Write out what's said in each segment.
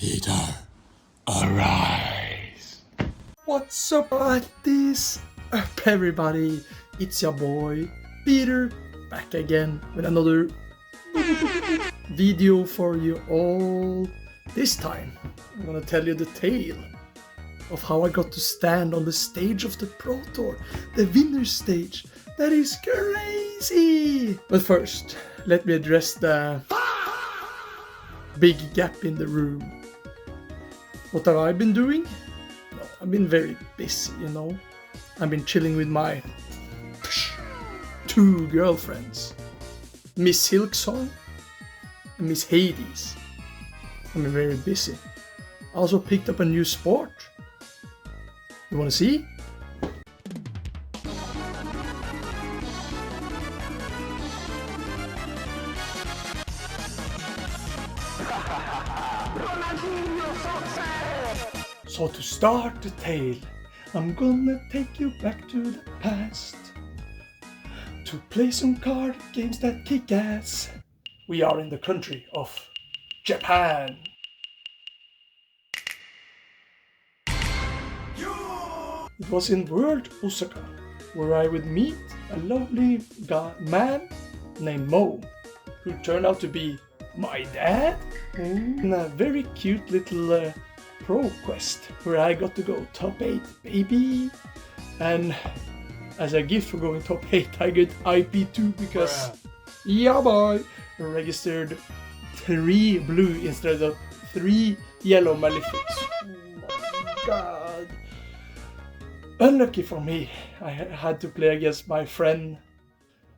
Peter, arise. What's up, this up, everybody? It's your boy Peter, back again with another video for you all. This time I'm gonna tell you the tale of how I got to stand on the stage of the Pro Tour, the winner's stage. That is crazy! But first, let me address the big gap in the room. What have I been doing? No, I've been very busy, you know. I've been chilling with my two girlfriends, Miss Silksong and Miss Hades. I've been very busy. I also picked up a new sport. You wanna see? So to start the tale, I'm gonna take you back to the past to play some card games that kick ass. We are in the country of Japan. It was in World Osaka where I would meet a lovely man named Mo, who turned out to be my dad, in a very cute little pro quest where I got to go top 8, baby. And as a gift for going top 8, I get IP2 because, yeah boy, I registered 3 blue instead of 3 yellow malefics. Oh my god. Unlucky for me, I had to play against my friend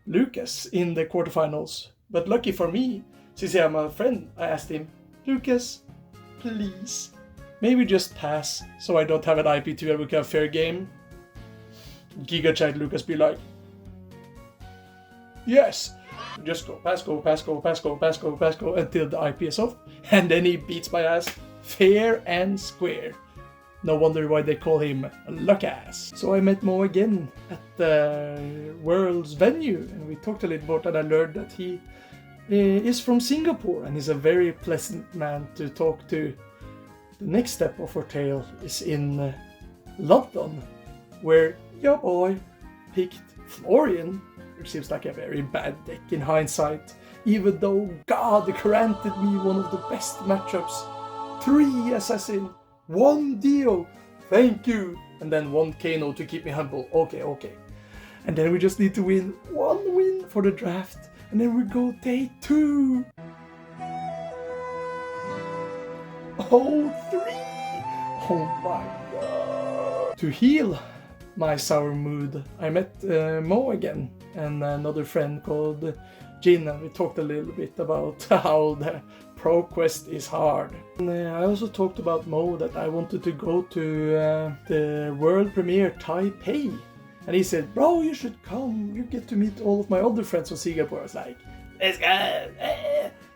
Lucas in the quarterfinals. But lucky for me, since I'm a friend, I asked him, Lucas, please, maybe just pass so I don't have an IP2 and we can have fair game. Giga Chat Lucas be like, yes, just go, pass, go, pass, go, pass, go, pass, go, pass, go until the IP is off. And then he beats my ass fair and square. No wonder why they call him Luckass. So I met Mo again at the world's venue and we talked a little bit and I learned that he is from Singapore and is a very pleasant man to talk to. The next step of our tale is in London, where your boy picked Florian, which seems like a very bad deck in hindsight, even though God granted me one of the best matchups. 3 Assassin, 1 Dio, thank you, and then 1 Kano to keep me humble. Okay. And then we just need to win 1 win for the draft, and then we go day 2. Oh, 3! Oh my god. To heal my sour mood, I met Mo again and another friend called Jin, and we talked a little bit about how the Pro Quest is hard. And I also talked about Mo that I wanted to go to the world premiere Taipei. And he said, bro, you should come, you get to meet all of my other friends from Singapore. I was like, let's go,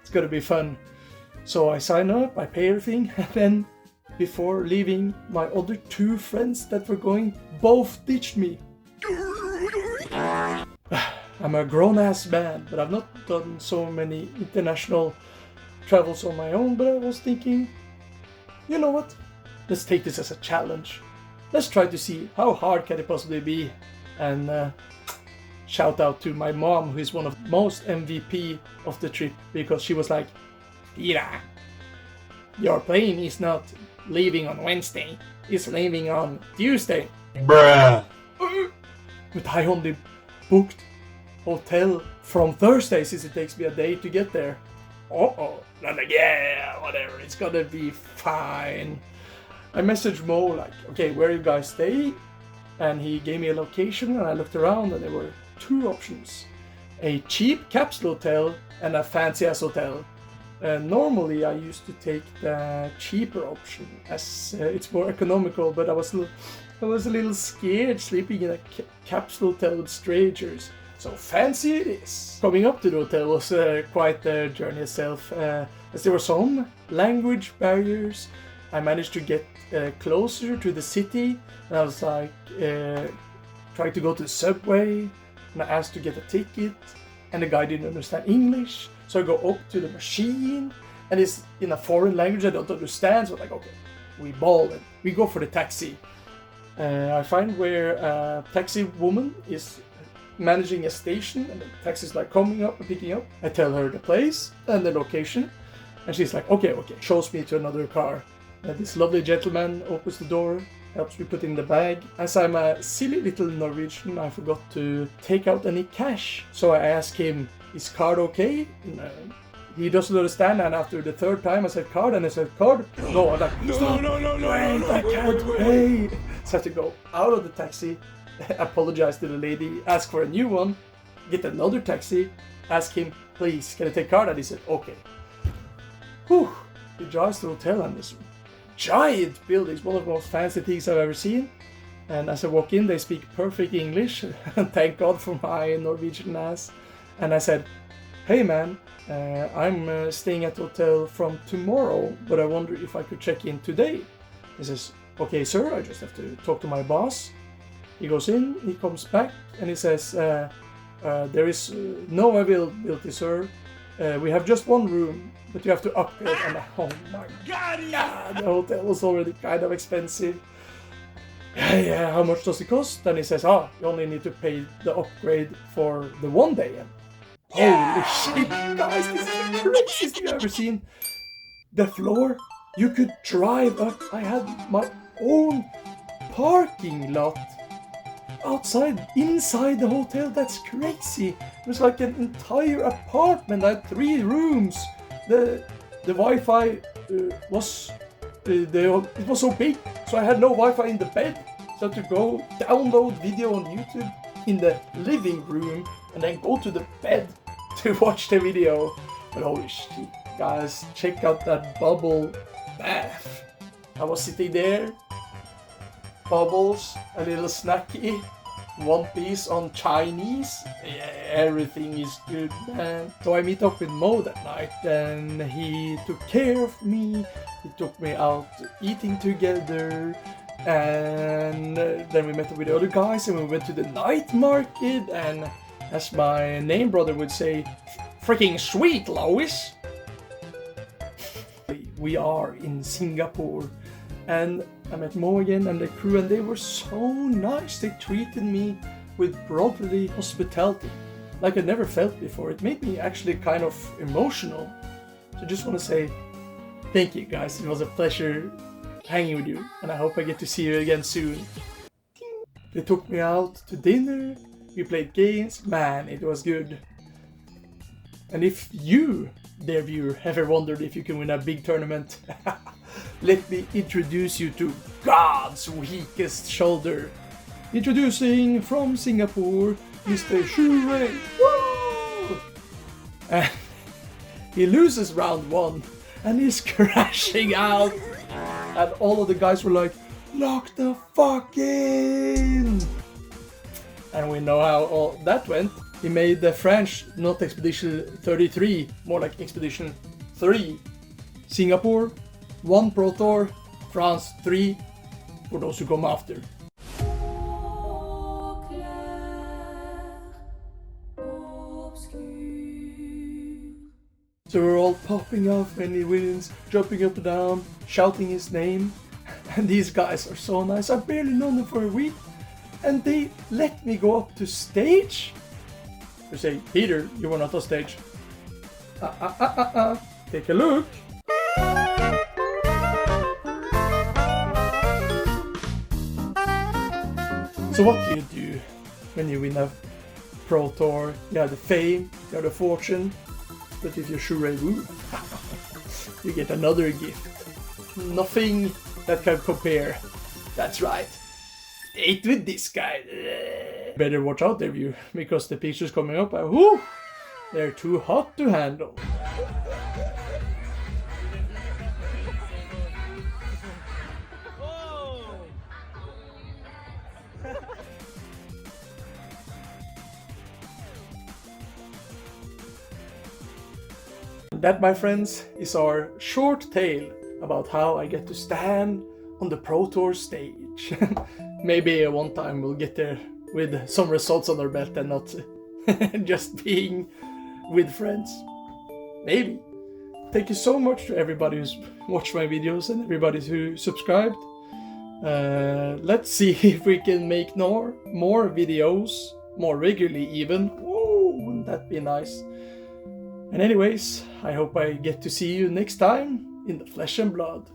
it's gonna be fun. So I signed up, I pay everything, and then before leaving, my other 2 friends that were going both ditched me. I'm a grown-ass man, but I've not done so many international travels on my own, but I was thinking, you know what? Let's take this as a challenge. Let's try to see how hard can it possibly be. And shout out to my mom, who is one of the most MVP of the trip, because she was like, Peter, your plane is not leaving on Wednesday, it's leaving on Tuesday. Bruh. But I only booked hotel from Thursday since it takes me a day to get there. I'm like, yeah, whatever, it's gonna be fine. I messaged Mo like, okay, where you guys stay? And he gave me a location and I looked around and there were 2 options. A cheap capsule hotel and a fancy ass hotel. Normally I used to take the cheaper option as it's more economical, but I was a little scared sleeping in a capsule hotel with strangers. So fancy it is. Coming up to the hotel was quite the journey itself, as there were some language barriers. I managed to get closer to the city, and I was like trying to go to the subway, and I asked to get a ticket, and the guy didn't understand English. So I go up to the machine and it's in a foreign language I don't understand. So I'm like, okay, we ball it. We go for the taxi. I find where a taxi woman is managing a station, and the taxi's like coming up and picking up. I tell her the place and the location, and she's like, okay. Shows me to another car. This lovely gentleman opens the door, helps me put in the bag. As I'm a silly little Norwegian, I forgot to take out any cash. So I ask him, is card okay? He doesn't understand, and after the third time I said card, and I said card. No, I'm like, no, I can't pay. So I have to go out of the taxi, apologize to the lady, ask for a new one, get another taxi, ask him, please, can I take card? And he said, okay. Whew. He drives to the hotel, and this giant building is one of the most fancy things I've ever seen. And as I walk in, they speak perfect English. Thank God for my Norwegian ass. And I said, hey man, I'm staying at the hotel from tomorrow, but I wonder if I could check in today. He says, okay sir, I just have to talk to my boss. He goes in, he comes back, and he says, there is no availability sir. We have just one room, but you have to upgrade. And oh my god, the hotel was already kind of expensive. Yeah, how much does it cost? And he says, you only need to pay the upgrade for the 1 day. Holy shit, guys, this is the craziest thing I've ever seen. The floor, you could drive up. I had my own parking lot inside the hotel. That's crazy. It was like an entire apartment. I had 3 rooms. The Wi-Fi was it was so big, so I had no Wi-Fi in the bed. So I had to go download video on YouTube in the living room and then go to the bed to watch the video. But holy shit, guys, check out that bubble bath. I was sitting there, bubbles, a little snacky, one piece on Chinese. Yeah, everything is good, man. So I meet up with Mo that night, and he took care of me. He took me out eating together, and then we met up with the other guys, and we went to the night market, and as my name brother would say, freaking sweet, Lois. We are in Singapore, and I met Mo again and the crew, and they were so nice. They treated me with brotherly hospitality like I never felt before. It made me actually kind of emotional. So I just want to say thank you guys. It was a pleasure hanging with you, and I hope I get to see you again soon. They took me out to dinner, we played games, man, it was good. And if you, dear viewer, ever wondered if you can win a big tournament, let me introduce you to God's weakest shoulder. Introducing from Singapore, Mr. Shure. Woo! And he loses round 1 and he's crashing out. And all of the guys were like, lock the fuck in! And we know how all that went. He made the French not Expedition 33, more like Expedition 3. Singapore, 1 Pro Tour, France 3, for those who come after. So we're all popping off when he wins, jumping up and down, shouting his name. And these guys are so nice. I've barely known them for a week, and they let me go up to stage. They say, Peter, you were not on stage. Take a look. So what do you do when you win a Pro Tour? You have the fame, you have the fortune, but if you're Shure Woo, you get another gift. Nothing that can compare. That's right. Date with this guy. Better watch out there, viewer, because the pictures coming up are, whoo, they're too hot to handle. That, my friends, is our short tale about how I get to stand on the Pro Tour stage. Maybe one time we'll get there with some results on our belt and not just being with friends. Maybe. thank you so much to everybody who's watched my videos and everybody who subscribed. Let's see if we can make more videos, more regularly even. Whoa, wouldn't that be nice? And anyways, I hope I get to see you next time in the flesh and blood.